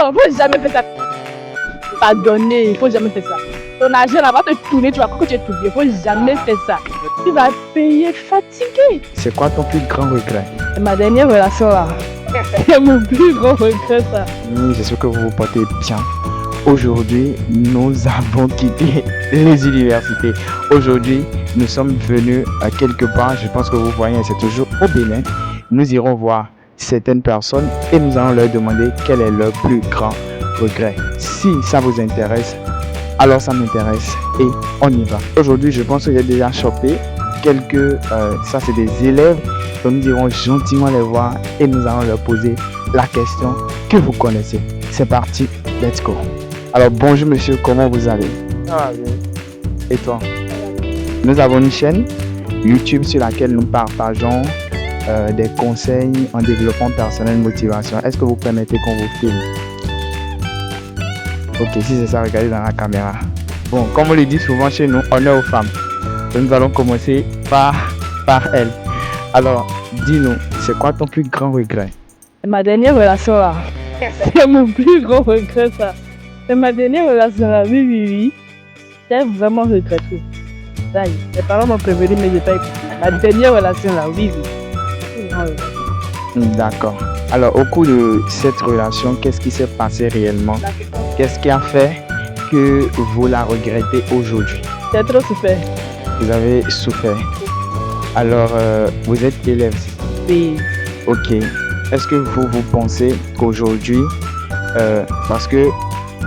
Non, faut jamais faire ça. Pas donner, il faut jamais faire ça. Ton argent là va te tourner, tu vas croire que tu es tout bien. Faut jamais faire ça. Tu vas payer fatigué. C'est quoi ton plus grand regret? Ma dernière relation là, c'est mon plus grand regret ça. Oui, j'espère que vous vous portez bien. Aujourd'hui, nous avons quitté les universités. Aujourd'hui, nous sommes venus à quelque part. Je pense que vous voyez, c'est toujours au Bénin. Nous irons voir certaines personnes et nous allons leur demander quel est leur plus grand regret. Si ça vous intéresse, alors ça m'intéresse et on y va. Aujourd'hui, je pense que j'ai déjà chopé quelques... ça, c'est des élèves. Donc, nous irons gentiment les voir et nous allons leur poser la question que vous connaissez. C'est parti, let's go. Alors, bonjour monsieur, comment vous allez? Ça va bien. Et toi? Nous avons une chaîne YouTube sur laquelle nous partageons des conseils en développement personnel, motivation. Est-ce que vous permettez qu'on vous filme? Ok, si c'est ça, regardez dans la caméra. Bon, comme on le dit souvent chez nous, honneur aux femmes. Donc, nous allons commencer par elle. Alors, dis-nous, c'est quoi ton plus grand regret? Ma dernière relation là, c'est mon plus grand regret ça. C'est ma dernière relation là, oui. J'ai vraiment regretté. Ça y est, mes parents m'ont prévenu, mais j'ai pas écouté. Ma dernière relation là, oui. D'accord. Alors, au cours de cette relation, qu'est-ce qui s'est passé réellement? Qu'est-ce qui a fait que vous la regrettez aujourd'hui? J'ai trop souffert. Vous avez souffert. Alors, vous êtes élève? Oui. Ok. Est-ce que vous pensez qu'aujourd'hui, parce que,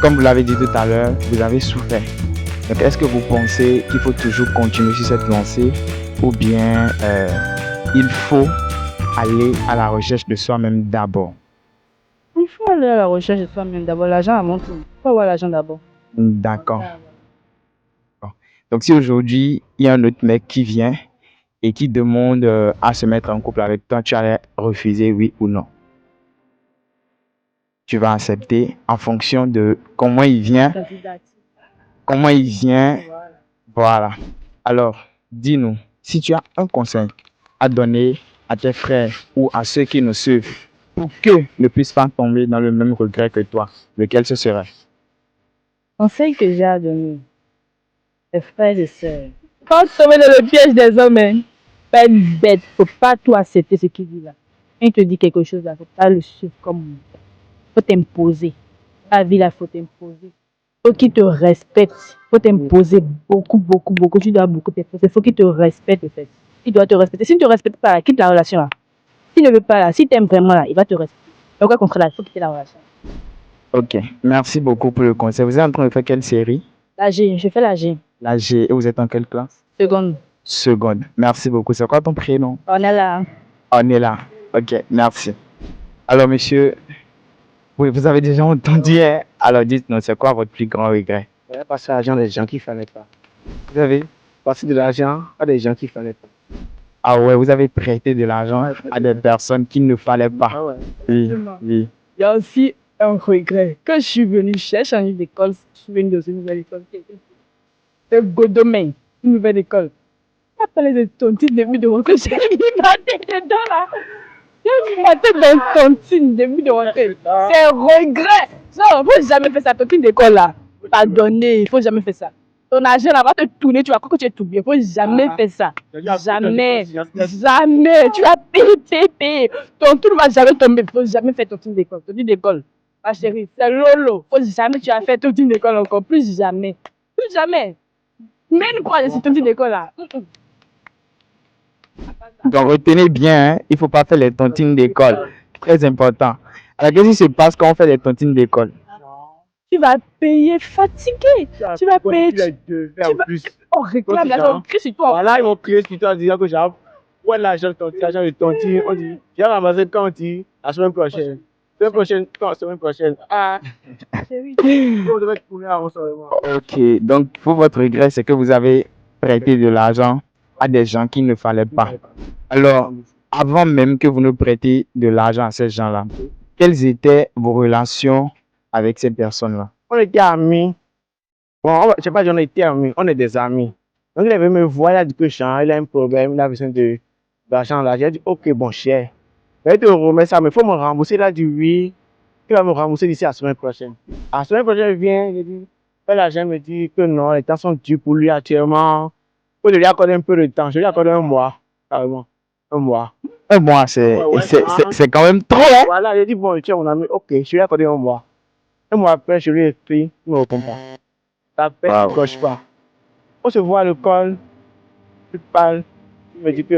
comme vous l'avez dit tout à l'heure, vous avez souffert. Donc, est-ce que vous pensez qu'il faut toujours continuer sur cette lancée ou bien il faut aller à la recherche de soi-même d'abord? Il faut aller à la recherche de soi-même d'abord. L'argent avant tout. Il faut avoir l'argent d'abord. D'accord. Donc, si aujourd'hui, il y a un autre mec qui vient et qui demande à se mettre en couple avec toi, tu allais refuser, oui ou non? Tu vas accepter en fonction de comment il vient. Comment il vient. Voilà. Alors, dis-nous, si tu as un conseil à donner à tes frères ou à ceux qui nous suivent pour qu'ils ne puissent pas tomber dans le même regret que toi, lequel ce serait? Conseil que j'ai à donner, les frères et sœurs. Quand tu tombes dans le piège des hommes, hein, pas être bête, faut pas tout accepter ce qu'il dit là. Quand il te dit quelque chose là, faut pas le suivre comme. Faut t'imposer. La vie là, faut t'imposer. Faut qu'il te respecte. Faut t'imposer beaucoup. Tu dois beaucoup t'imposer. Faut qu'il te respecte en fait. Il doit te respecter. S'il ne te respecte pas, quitte la relation là. S'il ne veut pas là, s'il t'aime vraiment là, il va te respecter. Donc, au contraire, il faut quitter la relation. Ok, merci beaucoup pour le conseil. Vous êtes en train de faire quelle série? La G, je fais la G. La G. Et vous êtes en quelle classe? Seconde. Seconde. Merci beaucoup. C'est quoi ton prénom? On est là. On est là. Ok, merci. Alors, monsieur, oui, vous avez déjà entendu, hein? Alors, dites-nous, c'est quoi votre plus grand regret? J'ai passé l'argent des gens qu'il ne fallait pas. Vous avez? Passer de l'argent à des gens qu'il ne fallait pas. Ah ouais, vous avez prêté de l'argent à des personnes qu'il ne fallait pas. Ah ouais. Oui, oui. Il y a aussi un regret. Quand je suis venue, j'ai changé d'école. Je suis venue dans une nouvelle école. C'est Godomain, une nouvelle école. Après les tontines, début de rentrer, j'ai mis ma tête dedans là. J'ai mis ma tête dans une tontine, début de rentrer. C'est un regret. Non, il faut jamais faire ça, tontine d'école là. Pardonnez, il faut jamais faire ça. Ton argent là va te tourner, tu vas croire que tu es tout bien. Il faut jamais faire ça. Jamais. Jamais. Tu vas payer. Ton tour ne va jamais tomber. Il faut jamais faire tontine d'école. Tontine d'école. Ma chérie, c'est lolo. Il faut jamais tu vas faire tontine d'école encore. Plus jamais. Plus jamais. Même quoi de cette tontine d'école là. Donc, retenez bien, hein, il ne faut pas faire les tontines d'école. Très important. Alors, qu'est-ce qui se passe quand on fait les tontines d'école? Tu vas payer fatigué. Tu vas payer. Plus. On réclame l'argent, on crie sur toi. Voilà, ils vont crier sur toi en disant que j'ai l'argent de tontine. On dit, j'ai ramassé quand on dit la semaine prochaine. Semaine prochaine. Ah, Chérie. on devait tourner avant seulement. Ok, donc pour votre regret, c'est que vous avez prêté de l'argent à des gens qu'il ne fallait pas. Alors, avant même que vous ne prêtiez de l'argent à ces gens-là, quelles étaient vos relations avec ces personnes-là? On était amis. Bon, je ne sais pas si on était amis, on est des amis. Donc il avait me voir, il a dit que Jean, il a un problème, il a besoin d'argent là. J'ai dit, ok, bon, cher. Il te remet ça, mais il faut me rembourser. Il a dit oui. il va me rembourser d'ici à la semaine prochaine. À la semaine prochaine, il vient, il dit, l'agent me dit que non, les temps sont durs pour lui actuellement. Il faut lui accorder un peu de temps. Je lui accorde un mois, carrément. Un mois. Un mois, c'est quand même trop, hein? Voilà, j'ai dit, bon, tu es mon ami, ok, je lui ai accordé un mois. Un mois après, je lui ai écrit, il ne me répond pas. T'appelles, Wow. ne coche pas. On se voit à l'école, tu parles, il me dit que,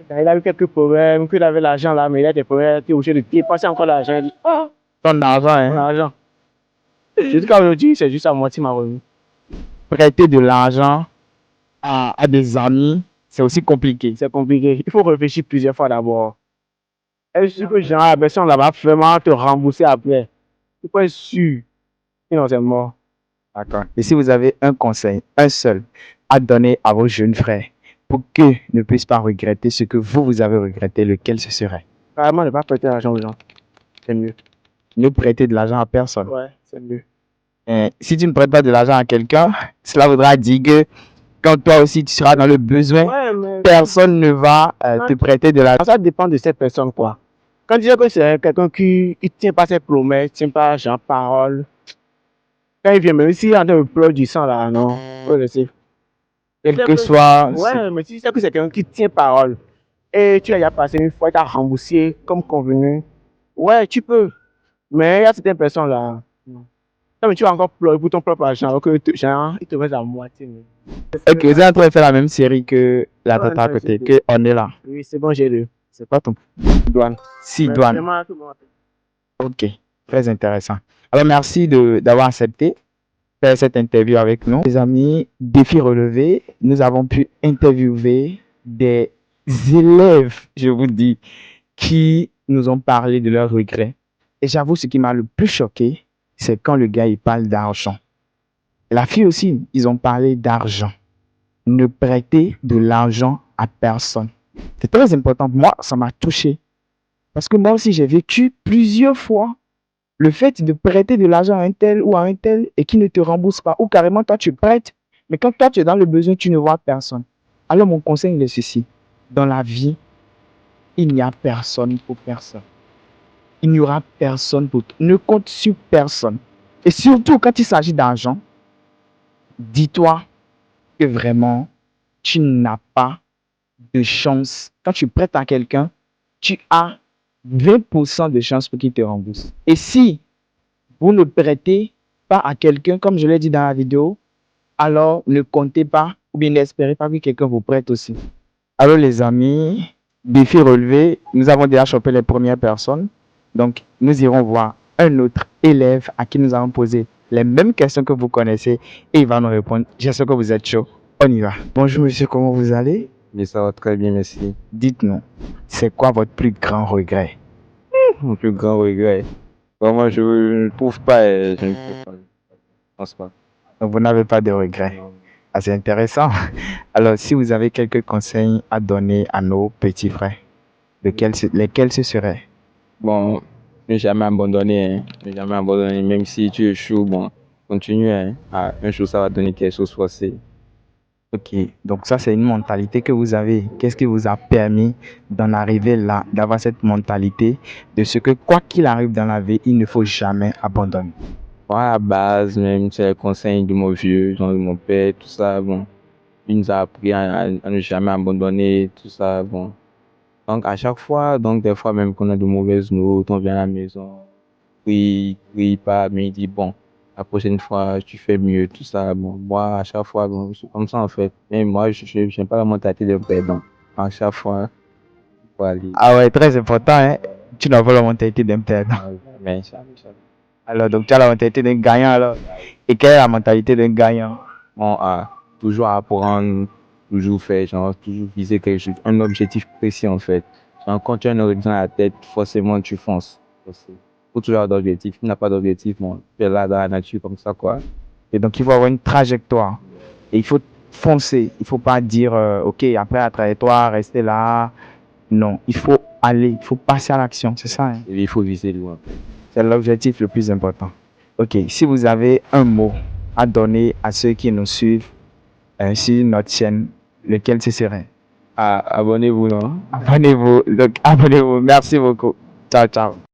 il a eu quelques problèmes, qu'il avait l'argent là, mais il a des problèmes, il était obligé de dépenser encore l'argent. Il dit, Ton argent, mon hein? argent. Je dis qu'aujourd'hui, c'est juste à moitié ma revenu. Prêter de l'argent à des amis, c'est aussi compliqué. C'est compliqué. Il faut réfléchir plusieurs fois d'abord. Est-ce que genre, la personne là va vraiment te rembourser après? Il faut être sûr. Sinon, c'est mort. D'accord. Et si vous avez un conseil, un seul, à donner à vos jeunes frères pour qu'ils ne puissent pas regretter ce que vous avez regretté, lequel ce serait? Carrément, ne pas prêter l'argent aux gens. C'est mieux. Ne prêter de l'argent à personne. Ouais, c'est mieux. Si tu ne prêtes pas de l'argent à quelqu'un, cela voudra dire que quand toi aussi tu seras dans le besoin, Ouais, mais personne ne va te prêter de l'argent. ça dépend de cette personne, quoi. Quand tu dis que c'est quelqu'un qui ne tient pas ses promesses, tient pas genre parole, quand il vient, même s'il est en train de pleurer du sang là, non, faut le laisser. Quel que soit. Ouais, mais si tu sais que c'est quelqu'un qui tient parole et tu l'as passé une fois, tu as remboursé comme convenu, ouais, tu peux. Mais il y a certaines personnes là, non. Non, mais tu vas encore pleurer pour ton propre argent, alors que genre, ils te mettent à moitié. Ok, vous êtes en train de faire la même série que la tata à côté, que on est là. Oui, c'est bon, j'ai lu. C'est pas ton Douane. si Mais douane. vraiment, tout le monde. Ok, très intéressant. Alors merci d'avoir accepté faire cette interview avec nous. Les amis, défi relevé, nous avons pu interviewer des élèves, je vous dis, qui nous ont parlé de leurs regrets. Et j'avoue, ce qui m'a le plus choqué, c'est quand le gars il parle d'argent. La fille aussi, ils ont parlé d'argent. Ne prêtez de l'argent à personne. C'est très important. Moi, ça m'a touché. Parce que moi aussi, j'ai vécu plusieurs fois le fait de prêter de l'argent à un tel ou à un tel et qui ne te rembourse pas. Ou carrément, toi, tu prêtes, mais quand toi, tu es dans le besoin, tu ne vois personne. Alors, mon conseil il est ceci. Dans la vie, il n'y a personne pour personne. Il n'y aura personne pour toi. Ne compte sur personne. Et surtout, quand il s'agit d'argent, dis-toi que vraiment, tu n'as pas de chance. Quand tu prêtes à quelqu'un, tu as 20% de chance pour qu'il te rembourse. Et si vous ne prêtez pas à quelqu'un, comme je l'ai dit dans la vidéo, alors ne comptez pas ou bien n'espérez pas que quelqu'un vous prête aussi. Alors les amis, défi relevé, nous avons déjà chopé les premières personnes. Donc, nous irons voir un autre élève à qui nous avons posé les mêmes questions que vous connaissez et il va nous répondre. J'espère que vous êtes chaud. On y va. Bonjour monsieur, comment vous allez? Mais ça va très bien, merci. Dites-nous, c'est quoi votre plus grand regret? Mon plus grand regret. Vraiment, je ne trouve pas, je ne trouve pas. Je pense pas. Donc, vous n'avez pas de regrets. Ah, c'est intéressant. Alors, si vous avez quelques conseils à donner à nos petits frères, lesquels ce seraient? Bon, ne jamais abandonner, hein. Ne jamais abandonner, même si tu échoues, bon, continue, hein. Ah, un jour, ça va donner quelque chose forcé. Ok, donc ça, c'est une mentalité que vous avez. Qu'est-ce qui vous a permis d'en arriver là, d'avoir cette mentalité de ce que, quoi qu'il arrive dans la vie, il ne faut jamais abandonner? Bon, à la base, même, c'est les conseils de mon vieux, genre de mon père, tout ça, bon. Il nous a appris à ne jamais abandonner, tout ça, bon. Donc, à chaque fois, donc, des fois, même qu'on a de mauvaises notes, on vient à la maison, prie pas, mais il dit, bon, la prochaine fois, tu fais mieux, tout ça, bon. Moi, à chaque fois, bon, c'est comme ça, en fait. Mais moi, je n'aime pas la mentalité de perdant. À chaque fois, il faut aller. Ah ouais, très important, hein? Tu n'as pas la mentalité d'un perdant. Mais, Alors, donc tu as la mentalité d'un gagnant, alors. Et quelle est la mentalité d'un gagnant? bon, toujours apprendre, toujours faire, genre, toujours viser quelque chose, un objectif précis, en fait. Genre, quand tu as un objectif dans la tête, forcément, tu fonces. Il faut toujours avoir d'objectif. Si tu n'as pas d'objectif, bon, tu es là dans la nature, comme ça, quoi. Et donc, il faut avoir une trajectoire. Et il faut foncer. Il ne faut pas dire, OK, après la trajectoire, rester là. Non, il faut aller, il faut passer à l'action, c'est ça, hein? Et il faut viser loin. C'est l'objectif le plus important. OK, si vous avez un mot à donner à ceux qui nous suivent sur notre chaîne, lequel ce serait? Abonnez-vous, non? Abonnez-vous. Donc, abonnez-vous. Merci beaucoup. Ciao, ciao.